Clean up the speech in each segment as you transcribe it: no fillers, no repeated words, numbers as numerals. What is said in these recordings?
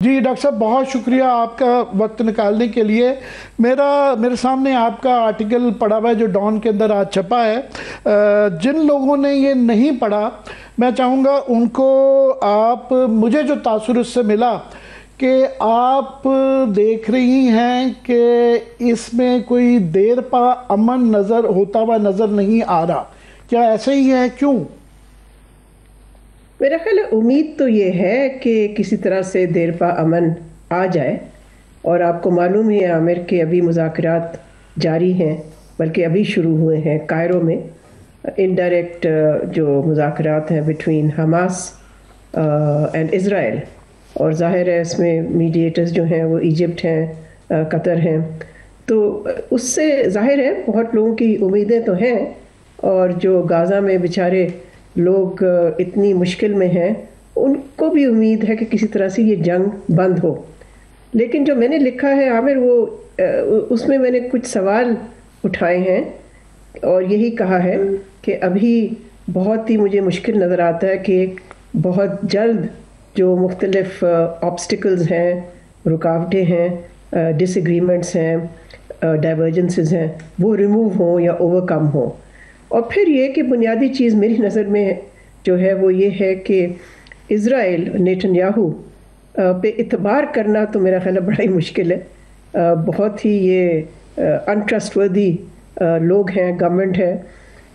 جی doctor صاحب، بہت شکریہ آپ کا وقت نکالنے کے لیے۔ میرے سامنے آپ کا آرٹیکل پڑا ہوا ہے جو ڈان کے اندر آج چھپا ہے۔ جن لوگوں نے یہ نہیں پڑھا، میں چاہوں گا ان کو مجھے جو تاثر اس سے ملا کہ آپ دیکھ رہی ہیں کہ اس میں کوئی دیر پا امن ہوتا ہوا نظر نہیں آ رہا، کیا ایسا ہی ہے؟ کیوں؟ میرا خیال ہے امید تو یہ ہے کہ کسی طرح سے دیر پا امن آ جائے، اور آپ کو معلوم ہی ہے عامر کہ ابھی مذاکرات جاری ہیں، بلکہ ابھی شروع ہوئے ہیں کائرو میں، انڈائریکٹ جو مذاکرات ہیں بٹوین حماس اینڈ اسرائیل، اور ظاہر ہے اس میں میڈیٹرز جو ہیں وہ ایجپٹ ہیں، قطر ہیں، تو اس سے ظاہر ہے بہت لوگوں کی امیدیں تو ہیں، اور جو غازہ میں بیچارے لوگ اتنی مشکل میں ہیں ان کو بھی امید ہے کہ کسی طرح سے یہ جنگ بند ہو۔ لیکن جو میں نے لکھا ہے عامر، وہ اس میں نے کچھ سوال اٹھائے ہیں، اور یہی کہا ہے کہ ابھی بہت ہی مجھے مشکل نظر آتا ہے کہ بہت جلد جو مختلف آبسٹیکلز ہیں، رکاوٹیں ہیں، ڈس ایگریمنٹس ہیں، ڈائیورجنسز ہیں، وہ ریموو ہوں یا اوور کم ہوں۔ اور پھر یہ کہ بنیادی چیز میری نظر میں جو ہے وہ یہ ہے کہ اسرائیل نیتن یاہو پہ اعتبار کرنا تو میرا خیال ہے بڑا ہی مشکل ہے۔ بہت ہی یہ انٹرسٹ وردی لوگ ہیں، گورنمنٹ ہے،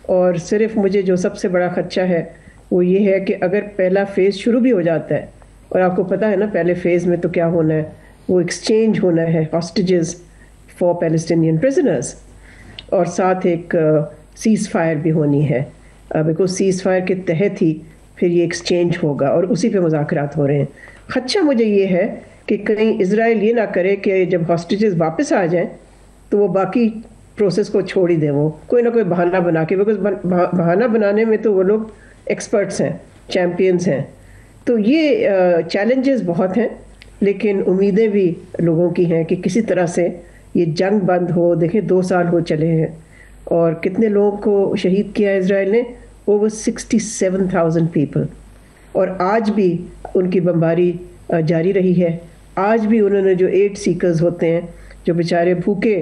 اور صرف مجھے جو سب سے بڑا خدشہ ہے وہ یہ ہے کہ اگر پہلا فیز شروع بھی ہو جاتا ہے، اور آپ کو پتہ ہے نا پہلے فیز میں تو کیا ہونا ہے، وہ ایکسچینج ہونا ہے ہاسٹیجز فار پیلسٹینین پرزنرز، اور ساتھ ایک سیز فائر بھی ہونی ہے، بیکاز سیز فائر کے تحت ہی پھر یہ ایکسچینج ہوگا، اور اسی پہ مذاکرات ہو رہے ہیں۔ خدشہ مجھے یہ ہے کہ کہیں اسرائیل یہ نہ کرے کہ جب ہاسٹیجز واپس آ جائیں تو وہ باقی پروسیس کو چھوڑ ہی دیں، وہ کوئی نہ کوئی بہانہ بنا کے، بیکاز بہانہ بنانے میں تو وہ لوگ ایکسپرٹس ہیں، چیمپئنز ہیں۔ تو یہ چیلنجز بہت ہیں، لیکن امیدیں بھی لوگوں کی ہیں کہ کسی طرح سے یہ جنگ بند ہو۔ دیکھیں 2 سال ہو چلے ہیں، اور کتنے لوگوں کو شہید کیا اسرائیل نے؟ اوور 67,000 پیپل، اور آج بھی ان کی بمباری جاری رہی ہے۔ آج بھی انہوں نے جو ایڈ سیکرز ہوتے ہیں، جو بیچارے بھوکے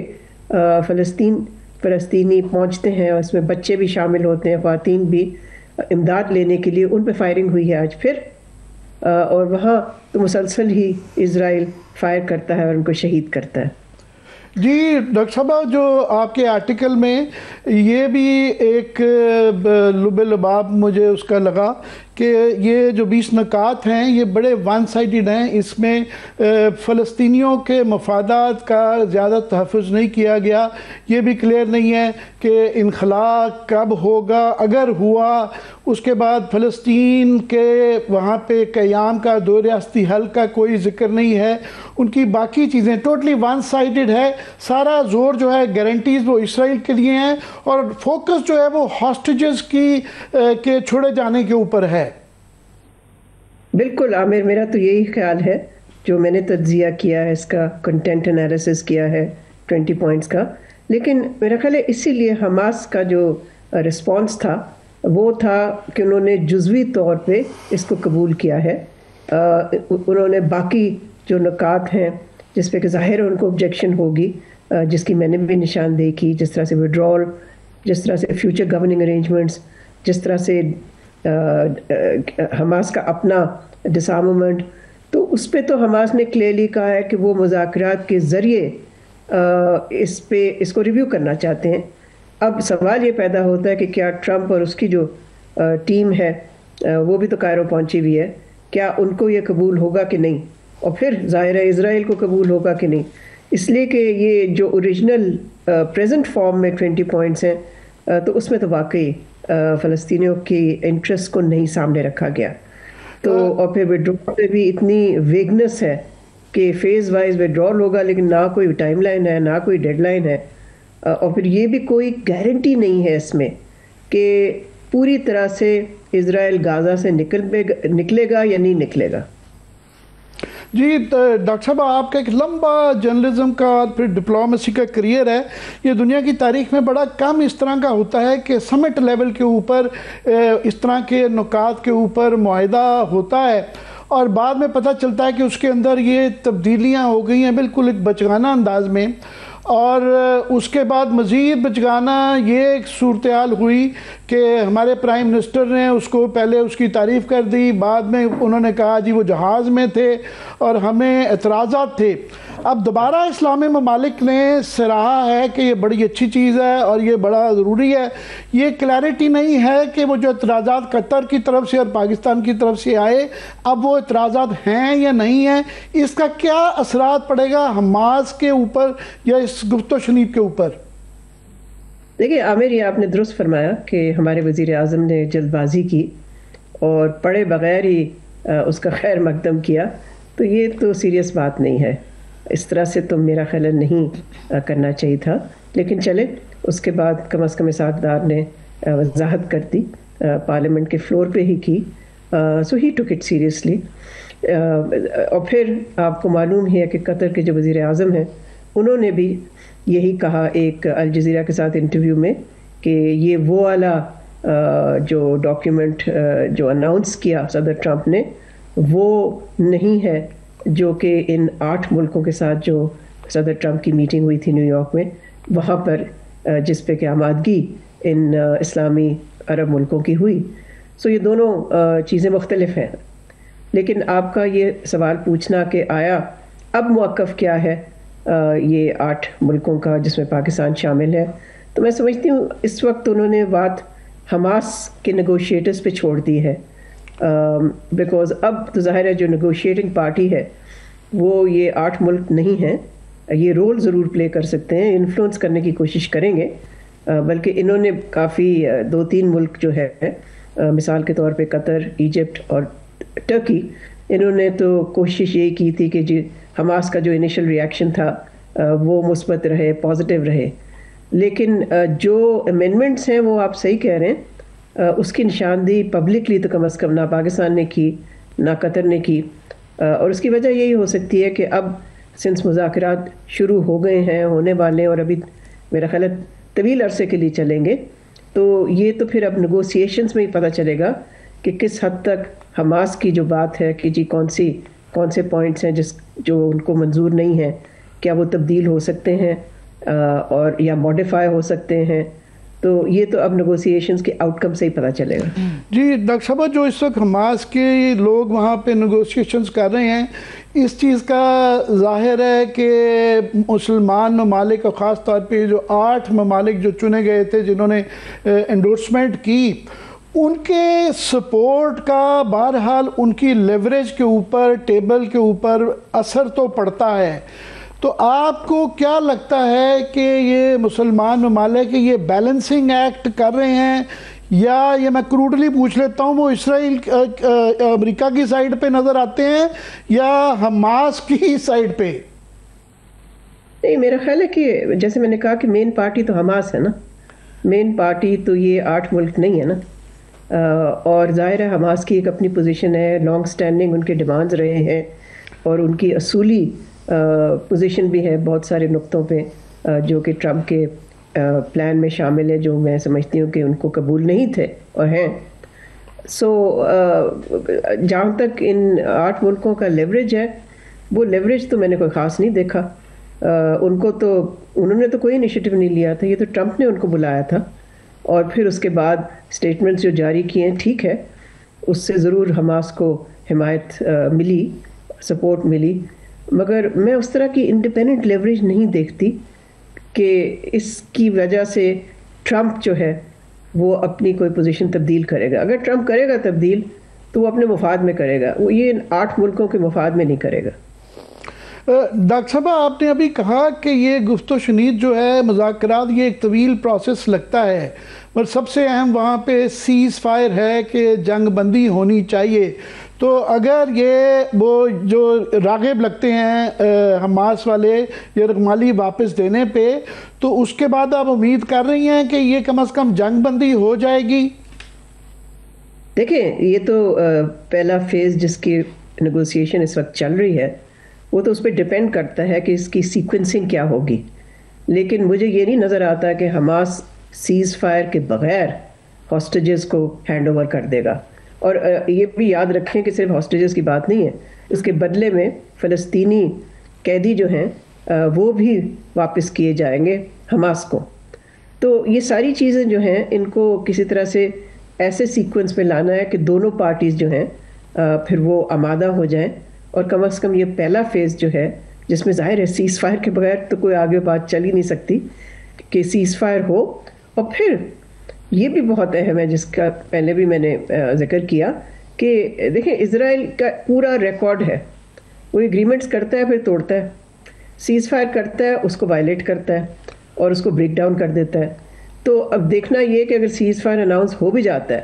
فلسطینی پہنچتے ہیں، اور اس میں بچے بھی شامل ہوتے ہیں، خواتین بھی، امداد لینے کے لیے، ان پہ فائرنگ ہوئی ہے آج پھر، اور وہاں تو مسلسل ہی اسرائیل فائر کرتا ہے اور ان کو شہید کرتا ہے۔ جی ڈاکٹر صاحب، جو آپ کے آرٹیکل میں یہ بھی ایک لب لباب مجھے اس کا لگا کہ یہ جو 20 نکات ہیں یہ بڑے ون سائیڈڈ ہیں، اس میں فلسطینیوں کے مفادات کا زیادہ تحفظ نہیں کیا گیا۔ یہ بھی کلیئر نہیں ہے کہ انخلاء کب ہوگا، اگر ہوا اس کے بعد فلسطین کے وہاں پہ قیام کا، دو ریاستی حل کا کوئی ذکر نہیں ہے۔ ان کی باقی چیزیں ٹوٹلی ون سائیڈڈ ہے، سارا زور جو ہے گارنٹیز وہ اسرائیل کے لیے ہیں، اور فوکس جو ہے وہ ہاسٹیجز کے چھوڑے جانے کے اوپر ہے۔ بالکل عامر، میرا تو یہی خیال ہے، جو میں نے تجزیہ کیا ہے، اس کا کنٹینٹ انالیسس کیا ہے 20 پوائنٹس کا، لیکن میرا خیال ہے اسی لیے حماس کا جو رسپانس تھا وہ تھا کہ انہوں نے جزوی طور پہ اس کو قبول کیا ہے۔ انہوں نے باقی جو نکات ہیں جس پہ کہ ظاہر ہے ان کو آبجیکشن ہوگی، جس کی میں نے بھی نشاندہی کی، جس طرح سے وڈرول، جس طرح سے فیوچر گورننگ ارینجمنٹس، جس طرح سے حماس کا اپنا ڈسارممنٹ، تو اس پہ تو حماس نے کلیئرلی کہا ہے کہ وہ مذاکرات کے ذریعے اس کو ریویو کرنا چاہتے ہیں۔ اب سوال یہ پیدا ہوتا ہے کہ کیا ٹرمپ اور اس کی جو ٹیم ہے وہ بھی تو کائرو پہنچی ہوئی ہے، کیا ان کو یہ قبول ہوگا کہ نہیں، اور پھر ظاہر ہے اسرائیل کو قبول ہوگا کہ نہیں۔ اس لیے کہ یہ جو اوریجنل پریزنٹ فارم میں 20 پوائنٹس ہیں، تو اس میں تو واقعی فلسطینیوں کی انٹرسٹ کو نہیں سامنے رکھا گیا، تو اور پھر وڈرول پہ بھی اتنی ویگنس ہے کہ فیز وائز وڈرول ہوگا، لیکن نہ کوئی ٹائم لائن ہے، نہ کوئی ڈیڈ لائن ہے، اور پھر یہ بھی کوئی گارنٹی نہیں ہے اس میں کہ پوری طرح سے اسرائیل غازہ سے نکلے گا یا نہیں نکلے گا۔ جی ڈاکٹر صاحب، آپ کا ایک لمبا جرنلزم کا اور پھر ڈپلومیسی کا کریئر ہے، یہ دنیا کی تاریخ میں بڑا کم اس طرح کا ہوتا ہے کہ سمٹ لیول کے اوپر اس طرح کے نکات کے اوپر معاہدہ ہوتا ہے، اور بعد میں پتہ چلتا ہے کہ اس کے اندر یہ تبدیلیاں ہو گئی ہیں بالکل ایک بچگانہ انداز میں، اور اس کے بعد مزید بچگانہ یہ ایک صورتحال ہوئی کہ ہمارے پرائم منسٹر نے اس کو پہلے اس کی تعریف کر دی، بعد میں انہوں نے کہا جی وہ جہاز میں تھے اور ہمیں اعتراضات تھے۔ اب دوبارہ اسلامی ممالک نے سراہا ہے کہ یہ بڑی اچھی چیز ہے اور یہ بڑا ضروری ہے۔ یہ کلیئرٹی نہیں ہے کہ وہ جو اعتراضات قطر کی طرف سے اور پاکستان کی طرف سے آئے، اب وہ اعتراضات ہیں یا نہیں ہیں، اس کا کیا اثرات پڑے گا حماس کے اوپر یا اس گفت و شنید کے اوپر؟ دیکھیں عامر، یہ آپ نے درست فرمایا کہ ہمارے وزیر اعظم نے جلد بازی کی اور پڑھے بغیر ہی اس کا خیر مقدم کیا، تو یہ تو سیریس بات نہیں ہے، اس طرح سے تو میرا خیال نہیں کرنا چاہیے تھا۔ لیکن چلے، اس کے بعد کم از کم اسحاق نے وضاحت کر دی، پارلیمنٹ کے فلور پہ ہی کی، سو ہی ٹک اٹ سیریسلی۔ اور پھر آپ کو معلوم ہے کہ قطر کے جو وزیر اعظم ہیں انہوں نے بھی یہی کہا ایک الجزیرہ کے ساتھ انٹرویو میں کہ یہ وہ والا جو ڈاکیومنٹ جو اناؤنس کیا صدر ٹرمپ نے وہ نہیں ہے جو کہ ان 8 ملکوں کے ساتھ جو صدر ٹرمپ کی میٹنگ ہوئی تھی نیو یارک میں، وہاں پر جس پہ کہ آمادگی ان اسلامی عرب ملکوں کی ہوئی۔ سو یہ دونوں چیزیں مختلف ہیں، لیکن آپ کا یہ سوال پوچھنا کہ آیا اب موقف کیا ہے یہ 8 ملکوں کا جس میں پاکستان شامل ہے، تو میں سمجھتی ہوں اس وقت انہوں نے بات حماس کے نیگوشیٹرز پہ چھوڑ دی ہے، بیکاز اب تو ظاہر ہے جو نیگوشیٹنگ پارٹی ہے وہ یہ 8 ملک نہیں ہیں۔ یہ رول ضرور پلے کر سکتے ہیں، انفلوئنس کرنے کی کوشش کریں گے، بلکہ انہوں نے کافی 2-3 ملک جو ہے مثال کے طور پہ قطر، ایجپٹ اور ٹرکی، انہوں نے تو کوشش یہی کی تھی کہ جی حماس کا جو انیشل ریاکشن تھا وہ مثبت رہے، پازیٹیو رہے، لیکن جو امینڈمنٹس ہیں وہ آپ صحیح کہہ رہے ہیں، اس کی نشاندہی پبلکلی تو کم از کم نہ پاکستان نے کی نہ قطر نے کی، اور اس کی وجہ یہی ہو سکتی ہے کہ اب سنس مذاکرات شروع ہو گئے ہیں، ہونے والے ہیں اور ابھی میرا خیال ہے طویل عرصے کے لیے چلیں گے، تو یہ تو پھر اب نیگوسیشنز میں ہی پتہ چلے گا کہ کس حد تک حماس کی جو بات ہے کہ جی کون سے پوائنٹس ہیں جو ان کو منظور نہیں ہیں، کیا وہ تبدیل ہو سکتے ہیں اور یا موڈیفائی ہو سکتے ہیں، تو یہ تو اب نیگوسیشنز کے آؤٹ کم سے ہی پتہ چلے گا۔ جی ڈاکٹر صاحبہ، جو اس وقت حماس کے لوگ وہاں پہ نیگوسیشنز کر رہے ہیں، اس چیز کا ظاہر ہے کہ مسلمان ممالک اور خاص طور پہ جو 8 ممالک جو چنے گئے تھے جنہوں نے انڈورسمنٹ کی، ان کے سپورٹ کا بہرحال ان کی لیوریج کے اوپر، ٹیبل کے اوپر اثر تو پڑتا ہے۔ تو آپ کو کیا لگتا ہے کہ یہ مسلمان ممالک یہ بیلنسنگ ایکٹ کر رہے ہیں، یا یہ میں کروڈلی پوچھ لیتا ہوں، وہ اسرائیل امریکہ کی سائیڈ پہ نظر آتے ہیں یا حماس کی سائیڈ پہ؟ نہیں، میرا خیال ہے کہ جیسے میں نے کہا کہ مین پارٹی تو حماس ہے نا، مین پارٹی تو یہ 8 ملک نہیں ہے نا، اور ظاہر ہے حماس کی ایک اپنی پوزیشن ہے، لانگ سٹینڈنگ ان کے ڈیمانڈز رہے ہیں اور ان کی اصولی پوزیشن بھی ہے بہت سارے نقطوں پہ جو کہ ٹرمپ کے پلان میں شامل ہے، جو میں سمجھتی ہوں کہ ان کو قبول نہیں تھے اور ہیں۔ سو جہاں تک ان 8 ملکوں کا لیوریج ہے، وہ لیوریج تو میں نے کوئی خاص نہیں دیکھا، انہوں نے تو کوئی انیشیٹو نہیں لیا تھا، یہ تو ٹرمپ نے ان کو بلایا تھا، اور پھر اس کے بعد سٹیٹمنٹس جو جاری کیے ہیں، ٹھیک ہے اس سے ضرور حماس کو حمایت ملی، سپورٹ ملی، مگر میں اس طرح کی انڈیپینڈنٹ لیوریج نہیں دیکھتی کہ اس کی وجہ سے ٹرمپ جو ہے وہ اپنی کوئی پوزیشن تبدیل کرے گا۔ اگر ٹرمپ کرے گا تبدیل تو وہ اپنے مفاد میں کرے گا، وہ یہ 8 ملکوں کے مفاد میں نہیں کرے گا۔ ڈاکٹر صاحبہ، آپ نے ابھی کہا کہ یہ گفت و شنید جو ہے، مذاکرات، یہ ایک طویل پروسیس لگتا ہے، پر سب سے اہم وہاں پہ سیز فائر ہے کہ جنگ بندی ہونی چاہیے۔ تو اگر یہ وہ جو راغب لگتے ہیں حماس والے یرغمالی واپس دینے پہ، تو اس کے بعد آپ امید کر رہی ہیں کہ یہ کم از کم جنگ بندی ہو جائے گی؟ دیکھیں، یہ تو پہلا فیز جس کی نیگوسیشن اس وقت چل رہی ہے، وہ تو اس پہ ڈیپینڈ کرتا ہے کہ اس کی سیکوینسنگ کیا ہوگی، لیکن مجھے یہ نہیں نظر آتا کہ حماس سیز فائر کے بغیر ہاسٹیجز کو ہینڈ اوور کر دے گا۔ اور یہ بھی یاد رکھیں کہ صرف ہاسٹیجز کی بات نہیں ہے، اس کے بدلے میں فلسطینی قیدی جو ہیں وہ بھی واپس کیے جائیں گے حماس کو. تو یہ ساری چیزیں جو ہیں ان کو کسی طرح سے ایسے سیکوینس میں لانا ہے کہ دونوں پارٹیز جو ہیں پھر وہ آمادہ ہو جائیں، اور کم از کم یہ پہلا فیز جو ہے جس میں ظاہر ہے سیز فائر کے بغیر تو کوئی آگے بات چل ہی نہیں سکتی، کہ سیز فائر ہو. اور پھر یہ بھی بہت اہم ہے جس کا پہلے بھی میں نے ذکر کیا کہ دیکھیں اسرائیل کا پورا ریکارڈ ہے، وہ ایگریمنٹس کرتا ہے پھر توڑتا ہے، سیز فائر کرتا ہے اس کو وائلیٹ کرتا ہے اور اس کو بریک ڈاؤن کر دیتا ہے. تو اب دیکھنا یہ کہ اگر سیز فائر اناؤنس ہو بھی جاتا ہے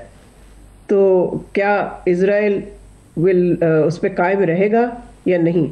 تو کیا اسرائیل اس پہ قائم رہے گا یا نہیں.